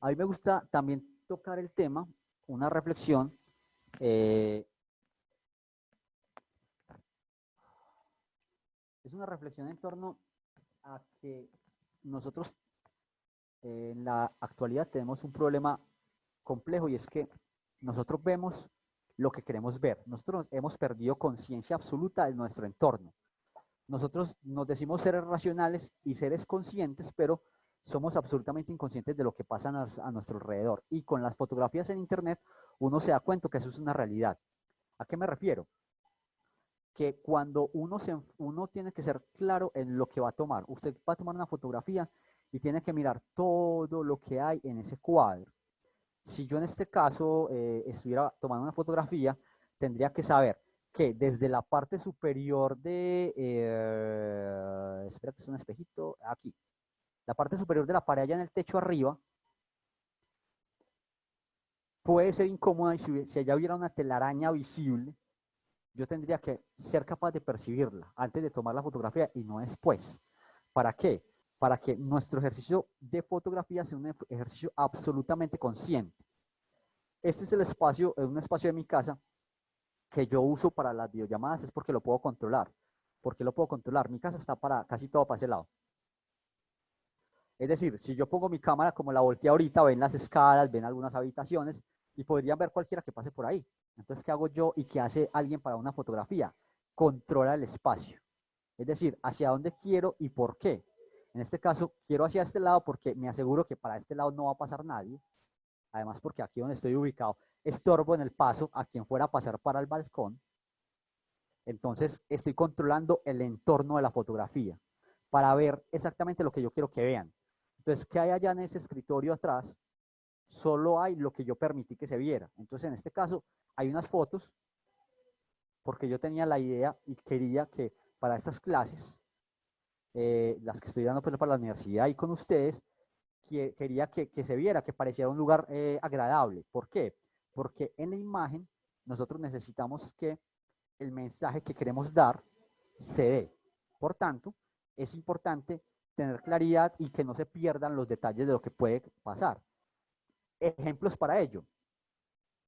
A mí me gusta también tocar el tema, una reflexión, es una reflexión en torno a que nosotros en la actualidad tenemos un problema complejo y es que nosotros vemos lo que queremos ver. Nosotros hemos perdido conciencia absoluta de nuestro entorno. Nosotros nos decimos seres racionales y seres conscientes, pero somos absolutamente inconscientes de lo que pasa a nuestro alrededor. Y con las fotografías en internet uno se da cuenta que eso es una realidad. ¿A qué me refiero? Que cuando uno tiene que ser claro en lo que va a tomar. Usted va a tomar una fotografía y tiene que mirar todo lo que hay en ese cuadro. Si yo en este caso estuviera tomando una fotografía, tendría que saber que desde la parte superior espera que es un espejito, aquí, la parte superior de la pared allá en el techo arriba, puede ser incómoda y si allá hubiera una telaraña visible, yo tendría que ser capaz de percibirla antes de tomar la fotografía y no después. ¿Para qué? Para que nuestro ejercicio de fotografía sea un ejercicio absolutamente consciente. Este es el espacio, es un espacio de mi casa que yo uso para las videollamadas, es porque lo puedo controlar. ¿Por qué lo puedo controlar? Mi casa está para casi todo para ese lado. Es decir, si yo pongo mi cámara como la volteé ahorita, ven las escalas, ven algunas habitaciones y podrían ver cualquiera que pase por ahí. Entonces, ¿qué hago yo y qué hace alguien para una fotografía? Controla el espacio. Es decir, hacia dónde quiero y por qué. En este caso, quiero hacia este lado porque me aseguro que para este lado no va a pasar nadie. Además, porque aquí donde estoy ubicado, estorbo en el paso a quien fuera a pasar para el balcón. Entonces, estoy controlando el entorno de la fotografía para ver exactamente lo que yo quiero que vean. Entonces, ¿qué hay allá en ese escritorio atrás? Solo hay lo que yo permití que se viera. Entonces, en este caso, hay unas fotos, porque yo tenía la idea y quería que para estas clases, las que estoy dando pues, para la universidad y con ustedes, quería que se viera, que pareciera un lugar agradable. ¿Por qué? Porque en la imagen nosotros necesitamos que el mensaje que queremos dar se dé. Por tanto, es importante tener claridad y que no se pierdan los detalles de lo que puede pasar. Ejemplos para ello.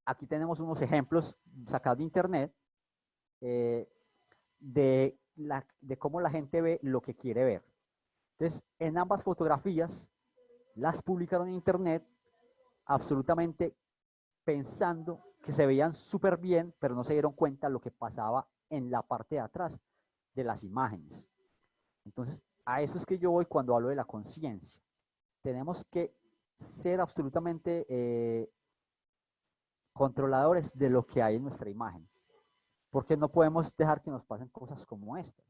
Aquí tenemos unos ejemplos sacados de internet de cómo la gente ve lo que quiere ver. Entonces, en ambas fotografías las publicaron en internet absolutamente pensando que se veían súper bien, pero no se dieron cuenta de lo que pasaba en la parte de atrás de las imágenes. Entonces, a eso es que yo voy cuando hablo de la conciencia. Tenemos que ser absolutamente controladores de lo que hay en nuestra imagen, porque no podemos dejar que nos pasen cosas como estas.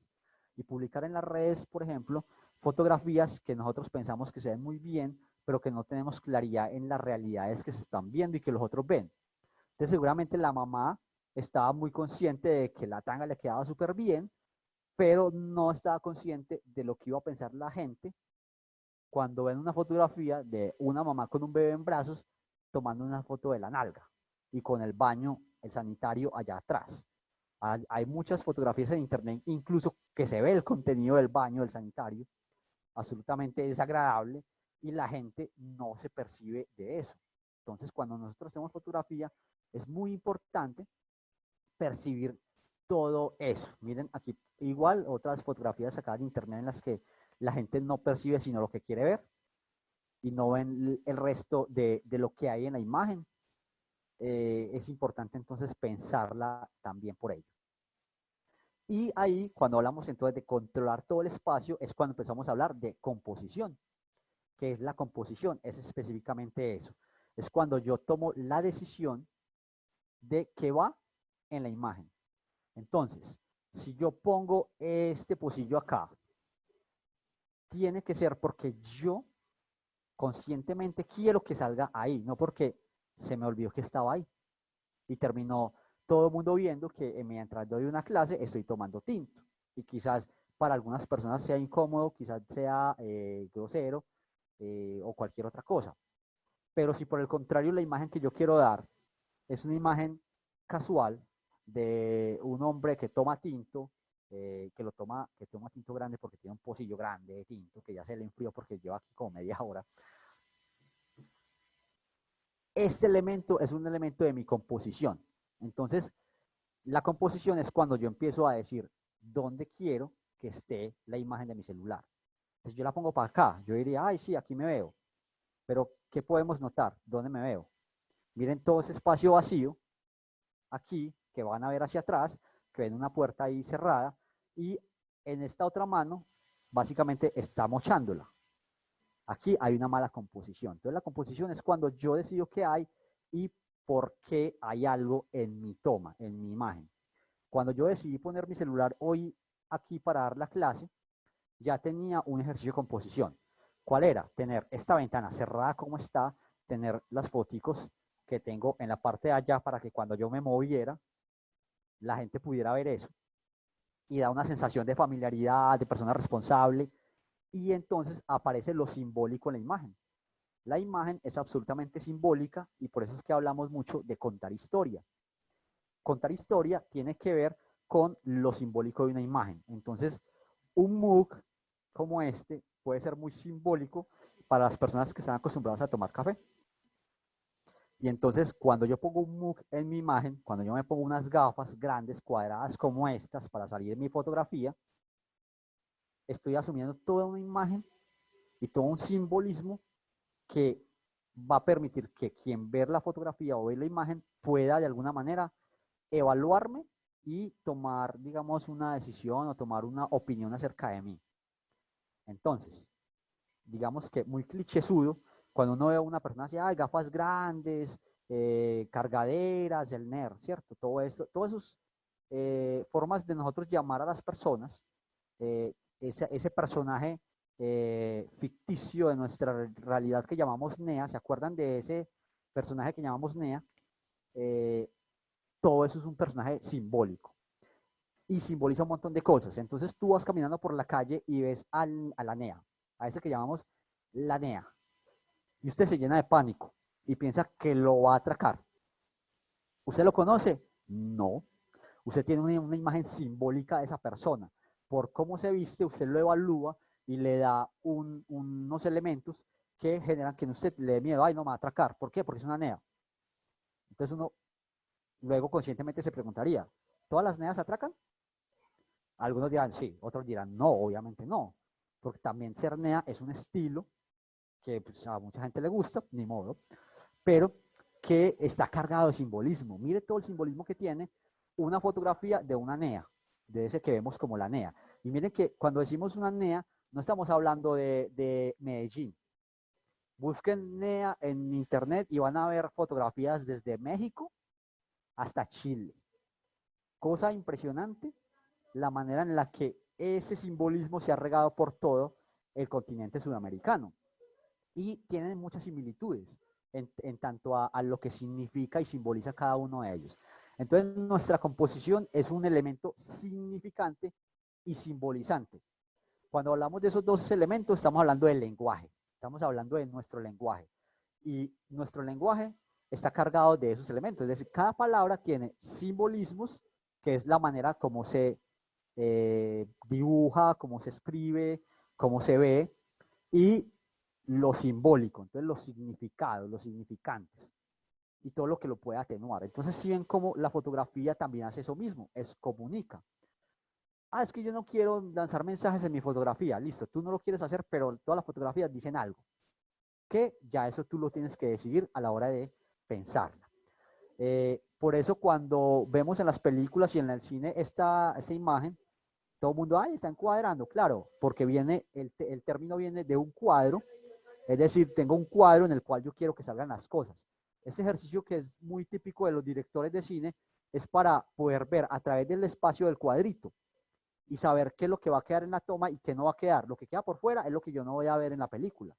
Y publicar en las redes, por ejemplo, fotografías que nosotros pensamos que se ven muy bien, pero que no tenemos claridad en las realidades que se están viendo y que los otros ven. Entonces seguramente la mamá estaba muy consciente de que la tanga le quedaba súper bien, pero no estaba consciente de lo que iba a pensar la gente cuando ven una fotografía de una mamá con un bebé en brazos tomando una foto de la nalga y con el baño, el sanitario allá atrás. Hay muchas fotografías en internet, incluso que se ve el contenido del baño, del sanitario, absolutamente desagradable y la gente no se percibe de eso. Entonces, cuando nosotros hacemos fotografía, es muy importante percibir todo eso. Miren aquí, igual otras fotografías sacadas de internet en las que la gente no percibe sino lo que quiere ver y no ven el resto de lo que hay en la imagen. Es importante entonces pensarla también por ello. Y ahí, cuando hablamos entonces de controlar todo el espacio, es cuando empezamos a hablar de composición. ¿Qué es la composición? Es específicamente eso. Es cuando yo tomo la decisión de qué va en la imagen. Entonces, si yo pongo este pocillo acá, tiene que ser porque yo conscientemente quiero que salga ahí, no porque se me olvidó que estaba ahí. Y terminó todo el mundo viendo que mientras doy una clase estoy tomando tinto. Y quizás para algunas personas sea incómodo, quizás sea grosero o cualquier otra cosa. Pero si por el contrario la imagen que yo quiero dar es una imagen casual de un hombre que toma tinto, que toma tinto grande porque tiene un pocillo grande de tinto, que ya se le enfrió porque lleva aquí como media hora. este elemento es un elemento de mi composición. Entonces, la composición es cuando yo empiezo a decir dónde quiero que esté la imagen de mi celular. Entonces yo la pongo para acá, yo diría, ay, sí, aquí me veo. Pero, ¿qué podemos notar? ¿Dónde me veo? Miren todo ese espacio vacío, aquí, que van a ver hacia atrás, que ven una puerta ahí cerrada, y en esta otra mano, básicamente está mochándola. Aquí hay una mala composición. Entonces la composición es cuando yo decido qué hay y por qué hay algo en mi toma, en mi imagen. Cuando yo decidí poner mi celular hoy aquí para dar la clase, ya tenía un ejercicio de composición. ¿Cuál era? Tener esta ventana cerrada como está, tener las foticos que tengo en la parte de allá para que cuando yo me moviera, la gente pudiera ver eso. Y da una sensación de familiaridad, de persona responsable, y entonces aparece lo simbólico en la imagen. La imagen es absolutamente simbólica y por eso es que hablamos mucho de contar historia. Contar historia tiene que ver con lo simbólico de una imagen. Entonces, un MOOC como este puede ser muy simbólico para las personas que están acostumbradas a tomar café. Y entonces, cuando yo pongo un MOOC en mi imagen, cuando yo me pongo unas gafas grandes, cuadradas como estas para salir en mi fotografía, estoy asumiendo toda una imagen y todo un simbolismo que va a permitir que quien ve la fotografía o ve la imagen pueda de alguna manera evaluarme y tomar, digamos, una decisión o tomar una opinión acerca de mí. Entonces, digamos que muy clichésudo, cuando uno ve a una persona así, ay, gafas grandes, cargaderas, el nerd, ¿cierto? Todo eso, todas esas formas de nosotros llamar a las personas, ese personaje ficticio de nuestra realidad que llamamos Nea, ¿se acuerdan de ese personaje que llamamos Nea? Todo eso es un personaje simbólico y simboliza un montón de cosas. Entonces tú vas caminando por la calle y ves a la NEA, a ese que llamamos la NEA, y usted se llena de pánico y piensa que lo va a atracar. ¿Usted lo conoce? No. Usted tiene una imagen simbólica de esa persona. Por cómo se viste, usted lo evalúa y le da unos elementos que generan que usted le dé miedo. Ay, no me va a atracar. ¿Por qué? Porque es una NEA. Entonces uno luego conscientemente se preguntaría, ¿todas las NEAs atracan? Algunos dirán sí, otros dirán no, obviamente no, porque también ser NEA es un estilo que pues, a mucha gente le gusta, ni modo, pero que está cargado de simbolismo. Mire todo el simbolismo que tiene una fotografía de una NEA, de ese que vemos como la NEA. Y miren que cuando decimos una NEA, no estamos hablando de Medellín. Busquen NEA en internet y van a ver fotografías desde México hasta Chile. Cosa impresionante la manera en la que ese simbolismo se ha regado por todo el continente sudamericano. Y tienen muchas similitudes en tanto a lo que significa y simboliza cada uno de ellos. Entonces, nuestra composición es un elemento significante y simbolizante. Cuando hablamos de esos dos elementos, estamos hablando del lenguaje, estamos hablando de nuestro lenguaje. Y nuestro lenguaje está cargado de esos elementos, es decir, cada palabra tiene simbolismos, que es la manera como se dibuja, cómo se escribe, cómo se ve, y lo simbólico, entonces los significados, los significantes, y todo lo que lo puede atenuar. Entonces, si ven cómo la fotografía también hace eso mismo, es comunica. Ah, es que yo no quiero lanzar mensajes en mi fotografía, listo, tú no lo quieres hacer, pero todas las fotografías dicen algo, que ya eso tú lo tienes que decidir a la hora de pensarla. Por eso cuando vemos en las películas y en el cine esta imagen, todo el mundo, ay, está encuadrando, claro, porque viene, el término viene de un cuadro, es decir, tengo un cuadro en el cual yo quiero que salgan las cosas. Este ejercicio que es muy típico de los directores de cine es para poder ver a través del espacio del cuadrito y saber qué es lo que va a quedar en la toma y qué no va a quedar. Lo que queda por fuera es lo que yo no voy a ver en la película.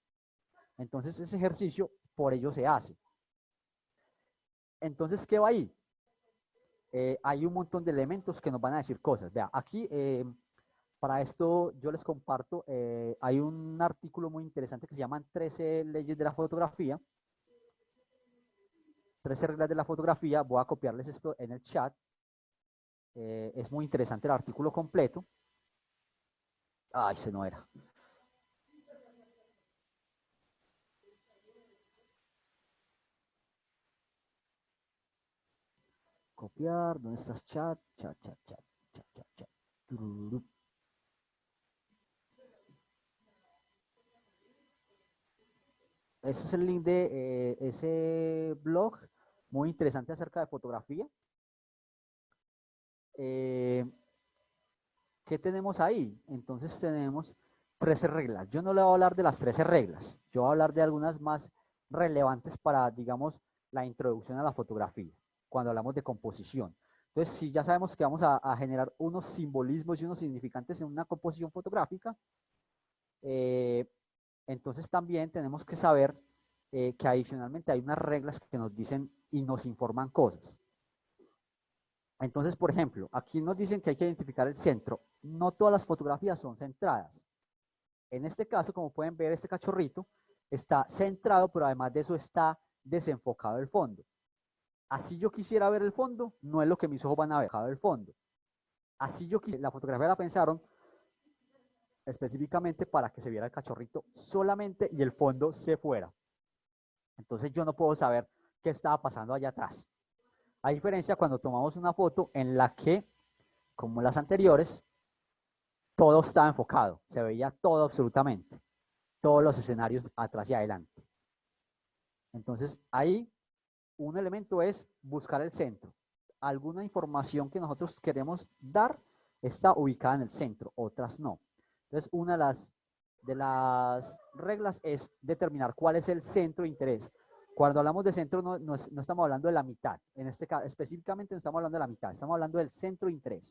Entonces ese ejercicio por ello se hace. Entonces, ¿qué va ahí? Hay un montón de elementos que nos van a decir cosas. Vea, aquí para esto yo les comparto, hay un artículo muy interesante que se llaman 13 leyes de la fotografía, 13 reglas de la fotografía. Voy a copiarles esto en el chat. Es muy interesante el artículo completo. Ay, se no era. Copiar, ¿dónde estás? Chat, chat, chat, chat, chat, chat, chat. Tururú. Ese es el link de ese blog muy interesante acerca de fotografía. ¿Qué tenemos ahí? Entonces tenemos 13 reglas. Yo no le voy a hablar de las 13 reglas. Yo voy a hablar de algunas más relevantes para, digamos, la introducción a la fotografía, cuando hablamos de composición. Entonces, si ya sabemos que vamos a generar unos simbolismos y unos significantes en una composición fotográfica, entonces también tenemos que saber que adicionalmente hay unas reglas que nos dicen y nos informan cosas. Entonces, por ejemplo, aquí nos dicen que hay que identificar el centro. No todas las fotografías son centradas. En este caso, como pueden ver, este cachorrito está centrado, pero además de eso está desenfocado el fondo. Así yo quisiera ver el fondo, no es lo que mis ojos van a ver el fondo. Así yo quisiera, la fotografía la pensaron específicamente para que se viera el cachorrito solamente y el fondo se fuera. Entonces yo no puedo saber qué estaba pasando allá atrás. A diferencia cuando tomamos una foto en la que, como las anteriores, todo estaba enfocado, se veía todo absolutamente, todos los escenarios atrás y adelante. Entonces ahí un elemento es buscar el centro. Alguna información que nosotros queremos dar está ubicada en el centro, otras no. Entonces una de las reglas es determinar cuál es el centro de interés. Cuando hablamos de centro no estamos hablando de la mitad. En este caso específicamente no estamos hablando de la mitad, estamos hablando del centro de interés.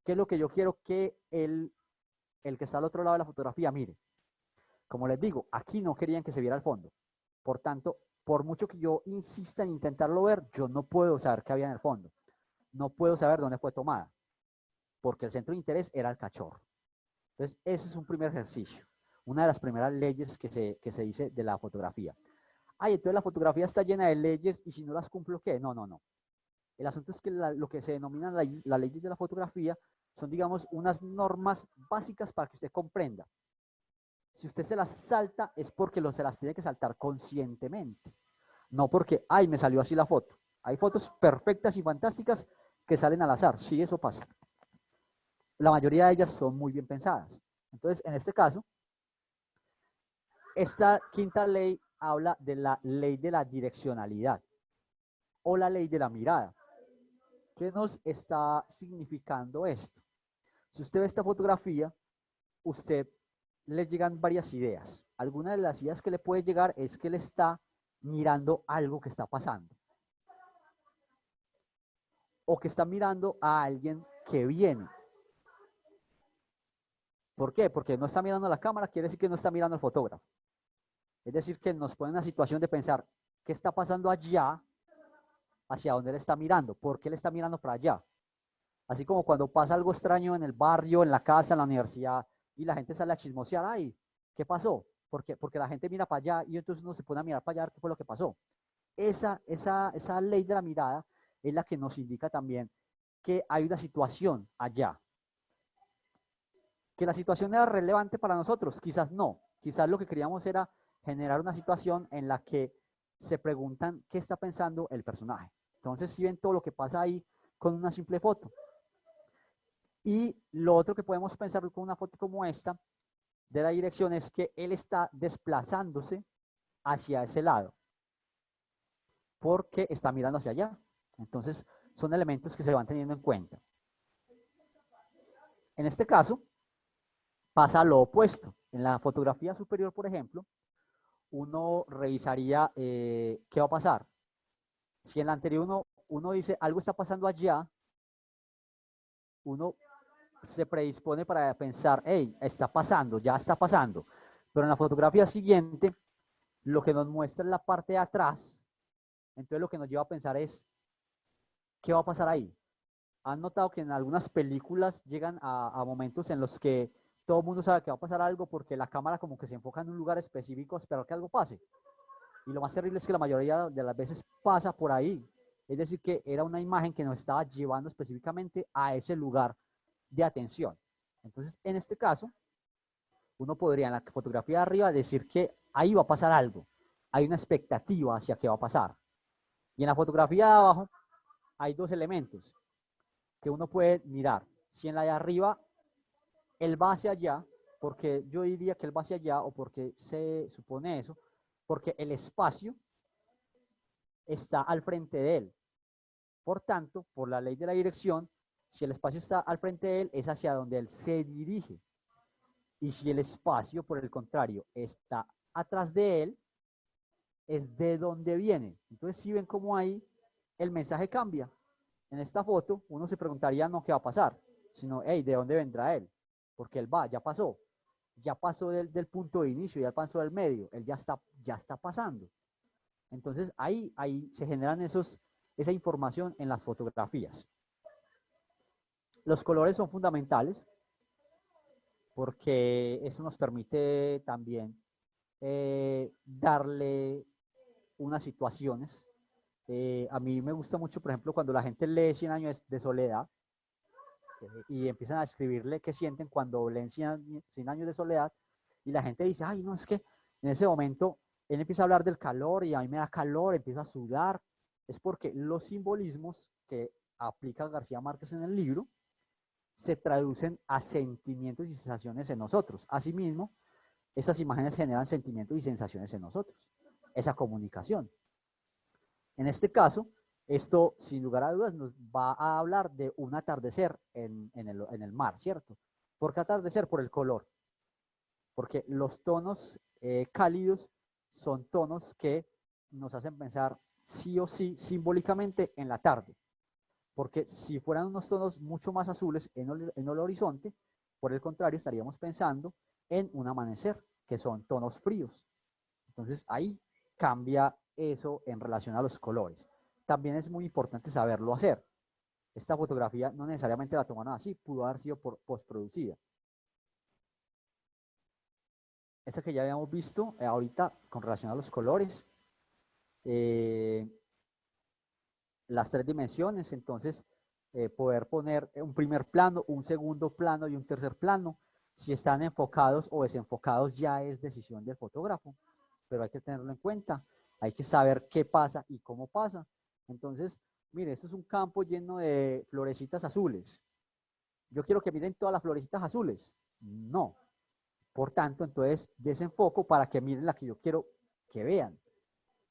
¿Qué es lo que yo quiero que el que está al otro lado de la fotografía mire? Como les digo, aquí no querían que se viera el fondo. Por tanto, por mucho que yo insista en intentarlo ver, yo no puedo saber qué había en el fondo. No puedo saber dónde fue tomada, porque el centro de interés era el cachorro. Entonces, ese es un primer ejercicio. Una de las primeras leyes que se dice de la fotografía. Ay, entonces la fotografía está llena de leyes y si no las cumplo, ¿qué? No, no, no. El asunto es que lo que se denominan las leyes de la fotografía son, digamos, unas normas básicas para que usted comprenda. Si usted se las salta es porque se las tiene que saltar conscientemente. No porque, ay, me salió así la foto. Hay fotos perfectas y fantásticas que salen al azar. Sí, eso pasa. La mayoría de ellas son muy bien pensadas. Entonces, en este caso, esta quinta ley habla de la ley de la direccionalidad o la ley de la mirada. ¿Qué nos está significando esto? Si usted ve esta fotografía, usted le llegan varias ideas. Alguna de las ideas que le puede llegar es que le está mirando algo que está pasando. O que está mirando a alguien que viene. ¿Por qué? Porque no está mirando a la cámara, quiere decir que no está mirando al fotógrafo. Es decir, que nos pone en una situación de pensar, ¿qué está pasando allá? ¿Hacia dónde él está mirando? ¿Por qué él está mirando para allá? Así como cuando pasa algo extraño en el barrio, en la casa, en la universidad, y la gente sale a chismosear, ay, ¿qué pasó? Porque la gente mira para allá y entonces uno se pone a mirar para allá, ¿qué fue lo que pasó? Esa ley de la mirada es la que nos indica también que hay una situación allá. Que la situación era relevante para nosotros, quizás no. Quizás lo que queríamos era generar una situación en la que se preguntan qué está pensando el personaje. Entonces, si ven todo lo que pasa ahí con una simple foto. Y lo otro que podemos pensar con una foto como esta de la dirección es que él está desplazándose hacia ese lado porque está mirando hacia allá. Entonces, son elementos que se van teniendo en cuenta. En este caso, pasa lo opuesto. En la fotografía superior, por ejemplo, uno revisaría qué va a pasar. Si en la anterior uno dice algo está pasando allá, uno se predispone para pensar, hey, está pasando, ya está pasando. Pero en la fotografía siguiente, lo que nos muestra en la parte de atrás, entonces lo que nos lleva a pensar es, ¿qué va a pasar ahí? ¿Han notado que en algunas películas llegan a momentos en los que todo el mundo sabe que va a pasar algo porque la cámara como que se enfoca en un lugar específico a esperar que algo pase? Y lo más terrible es que la mayoría de las veces pasa por ahí. Es decir, que era una imagen que nos estaba llevando específicamente a ese lugar de atención. Entonces, en este caso, uno podría en la fotografía de arriba decir que ahí va a pasar algo. Hay una expectativa hacia qué va a pasar. Y en la fotografía de abajo, hay dos elementos que uno puede mirar. Si en la de arriba él va hacia allá, porque yo diría que él va hacia allá, o porque se supone eso, porque el espacio está al frente de él. Por tanto, por la ley de la dirección, si el espacio está al frente de él, es hacia donde él se dirige. Y si el espacio, por el contrario, está atrás de él, es de donde viene. Entonces, si ven cómo ahí el mensaje cambia. En esta foto, uno se preguntaría no qué va a pasar, sino, hey, ¿de dónde vendrá él? Porque él va, ya pasó del punto de inicio, ya pasó del medio, él ya está pasando. Entonces, ahí se generan esa información en las fotografías. Los colores son fundamentales porque eso nos permite también darle unas situaciones. A mí me gusta mucho, por ejemplo, cuando la gente lee 100 años de soledad y empiezan a escribirle qué sienten cuando leen 100 años de soledad, y la gente dice, ay, no, es que en ese momento él empieza a hablar del calor y a mí me da calor, empiezo a sudar. Es porque los simbolismos que aplica García Márquez en el libro se traducen a sentimientos y sensaciones en nosotros. Asimismo, esas imágenes generan sentimientos y sensaciones en nosotros. Esa comunicación. En este caso, esto, sin lugar a dudas, nos va a hablar de un atardecer en el mar, ¿cierto? ¿Por qué atardecer? Por el color. Porque los tonos cálidos son tonos que nos hacen pensar sí o sí simbólicamente en la tarde. Porque si fueran unos tonos mucho más azules en el horizonte, por el contrario, estaríamos pensando en un amanecer, que son tonos fríos. Entonces ahí cambia eso en relación a los colores. También es muy importante saberlo hacer. Esta fotografía no necesariamente la tomaron así, pudo haber sido postproducida. Esta que ya habíamos visto ahorita con relación a los colores. Las tres dimensiones, entonces poder poner un primer plano, un segundo plano y un tercer plano. Si están enfocados o desenfocados ya es decisión del fotógrafo, pero hay que tenerlo en cuenta, hay que saber qué pasa y cómo pasa. Entonces, mire, esto es un campo lleno de florecitas azules. Yo quiero que miren todas las florecitas azules. No. Por tanto, entonces desenfoco para que miren la que yo quiero que vean.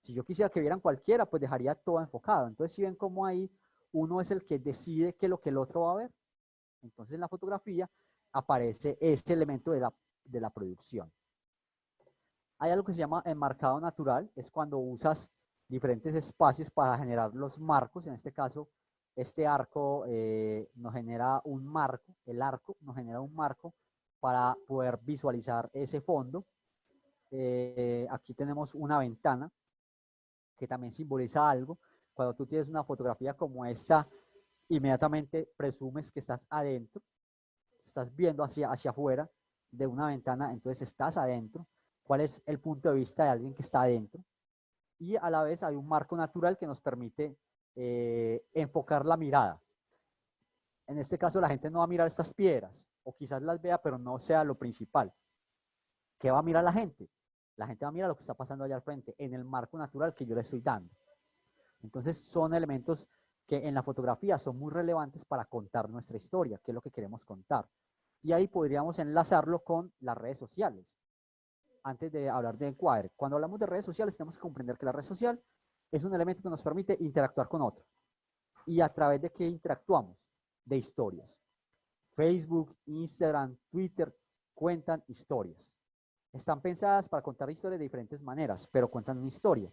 Si yo quisiera que vieran cualquiera, pues dejaría todo enfocado. Entonces, si ven cómo ahí uno es el que decide qué es lo que el otro va a ver. Entonces, en la fotografía aparece este elemento de la producción. Hay algo que se llama enmarcado natural, es cuando usas diferentes espacios para generar los marcos. En este caso, este arco nos genera un marco, el arco nos genera un marco para poder visualizar ese fondo. Aquí tenemos una ventana que también simboliza algo. Cuando tú tienes una fotografía como esta, inmediatamente presumes que estás adentro, estás viendo hacia afuera de una ventana, entonces estás adentro. ¿Cuál es el punto de vista de alguien que está adentro? Y a la vez hay un marco natural que nos permite enfocar la mirada. En este caso la gente no va a mirar estas piedras, o quizás las vea, pero no sea lo principal. ¿Qué va a mirar la gente? La gente va a mirar lo que está pasando allá al frente, en el marco natural que yo le estoy dando. Entonces son elementos que en la fotografía son muy relevantes para contar nuestra historia, qué es lo que queremos contar. Y ahí podríamos enlazarlo con las redes sociales. Antes de hablar de encuadre, cuando hablamos de redes sociales tenemos que comprender que la red social es un elemento que nos permite interactuar con otro. ¿Y a través de qué interactuamos? De historias. Facebook, Instagram, Twitter cuentan historias. Están pensadas para contar historias de diferentes maneras, pero cuentan una historia.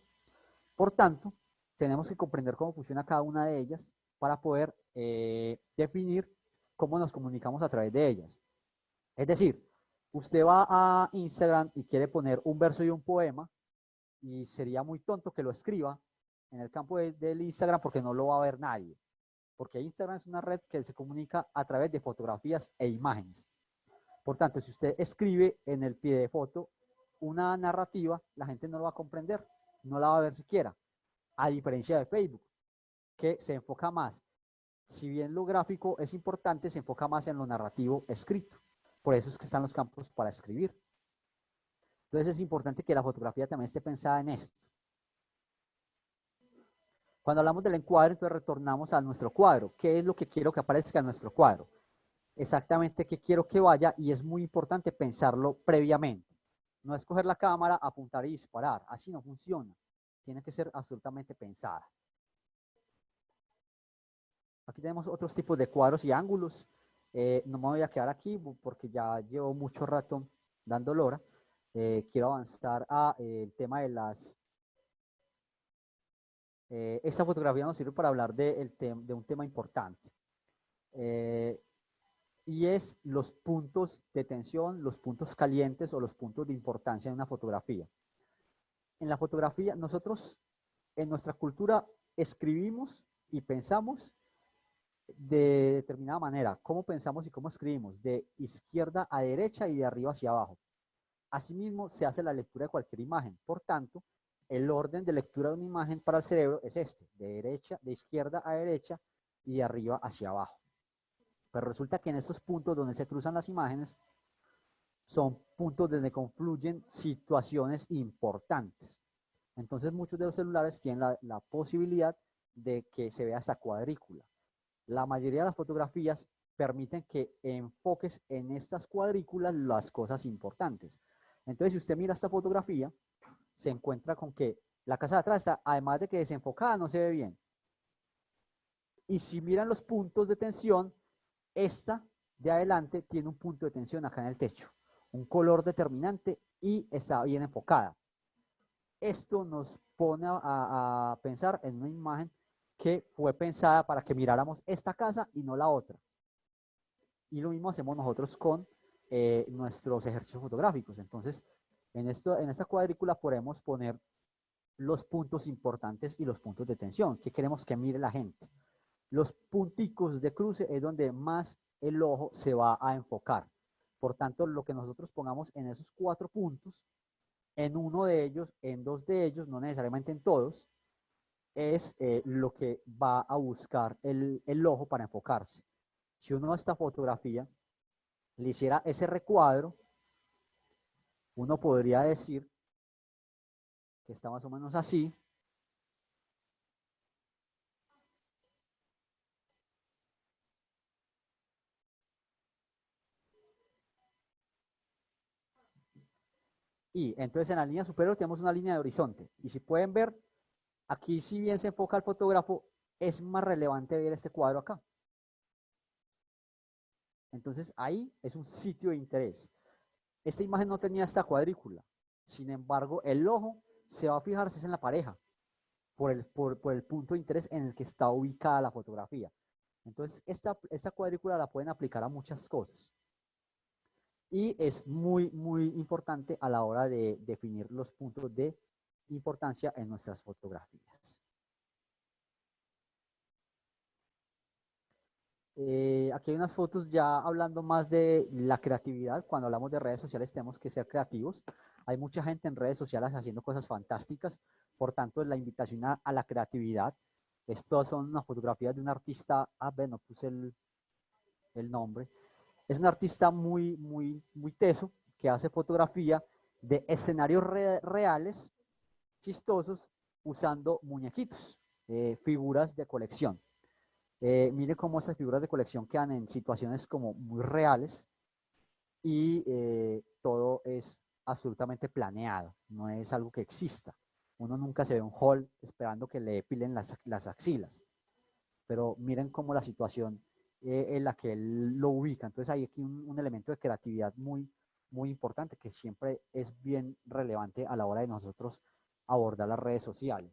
Por tanto, tenemos que comprender cómo funciona cada una de ellas para poder definir cómo nos comunicamos a través de ellas. Es decir, usted va a Instagram y quiere poner un verso y un poema, y sería muy tonto que lo escriba en el campo del Instagram porque no lo va a ver nadie. Porque Instagram es una red que se comunica a través de fotografías e imágenes. Por tanto, si usted escribe en el pie de foto una narrativa, la gente no lo va a comprender, no la va a ver siquiera. A diferencia de Facebook, que se enfoca más, si bien lo gráfico es importante, se enfoca más en lo narrativo escrito. Por eso es que están los campos para escribir. Entonces es importante que la fotografía también esté pensada en esto. Cuando hablamos del encuadre, entonces retornamos a nuestro cuadro. ¿Qué es lo que quiero que aparezca en nuestro cuadro? Exactamente qué quiero que vaya, y es muy importante pensarlo previamente. No es coger la cámara, apuntar y disparar. Así no funciona. Tiene que ser absolutamente pensada. Aquí tenemos otros tipos de cuadros y ángulos. No me voy a quedar aquí porque ya llevo mucho rato dando lora. Quiero avanzar a el tema de las... esta fotografía nos sirve para hablar de un tema importante. Y es los puntos de tensión, los puntos calientes o los puntos de importancia en una fotografía. En la fotografía, nosotros en nuestra cultura escribimos y pensamos de determinada manera. ¿Cómo pensamos y cómo escribimos? De izquierda a derecha y de arriba hacia abajo. Asimismo, se hace la lectura de cualquier imagen. Por tanto, el orden de lectura de una imagen para el cerebro es este, de izquierda a derecha y de arriba hacia abajo. Pero resulta que en estos puntos donde se cruzan las imágenes, son puntos donde confluyen situaciones importantes. Entonces muchos de los celulares tienen la posibilidad de que se vea esta cuadrícula. La mayoría de las fotografías permiten que enfoques en estas cuadrículas las cosas importantes. Entonces, si usted mira esta fotografía, se encuentra con que la casa de atrás está, además de que desenfocada, no se ve bien. Y si miran los puntos de tensión, esta de adelante tiene un punto de tensión acá en el techo, un color determinante y está bien enfocada. Esto nos pone a pensar en una imagen que fue pensada para que miráramos esta casa y no la otra. Y lo mismo hacemos nosotros con nuestros ejercicios fotográficos. Entonces, en esta cuadrícula podemos poner los puntos importantes y los puntos de tensión que queremos que mire la gente. Los punticos de cruce es donde más el ojo se va a enfocar. Por tanto, lo que nosotros pongamos en esos 4 puntos, en uno de ellos, en 2 de ellos, no necesariamente en todos, es lo que va a buscar el ojo para enfocarse. Si uno a esta fotografía le hiciera ese recuadro, uno podría decir que está más o menos así. Y entonces en la línea superior tenemos una línea de horizonte. Y si pueden ver, aquí si bien se enfoca el fotógrafo, es más relevante ver este cuadro acá. Entonces ahí es un sitio de interés. Esta imagen no tenía esta cuadrícula. Sin embargo, el ojo se va a fijar si es en la pareja, por el punto de interés en el que está ubicada la fotografía. Entonces, esta cuadrícula la pueden aplicar a muchas cosas. Y es muy, muy importante a la hora de definir los puntos de importancia en nuestras fotografías. Aquí hay unas fotos ya hablando más de la creatividad. Cuando hablamos de redes sociales tenemos que ser creativos. Hay mucha gente en redes sociales haciendo cosas fantásticas. Por tanto, la invitación a la creatividad. Estas son unas fotografías de un artista. No puse el nombre. Es un artista muy, muy, muy teso que hace fotografía de escenarios reales, chistosos, usando muñequitos, figuras de colección. Mire cómo esas figuras de colección quedan en situaciones como muy reales y todo es absolutamente planeado, no es algo que exista. Uno nunca se ve un hall esperando que le depilen las axilas, pero miren cómo la situación en la que él lo ubica. Entonces hay aquí un elemento de creatividad muy, muy importante que siempre es bien relevante a la hora de nosotros abordar las redes sociales.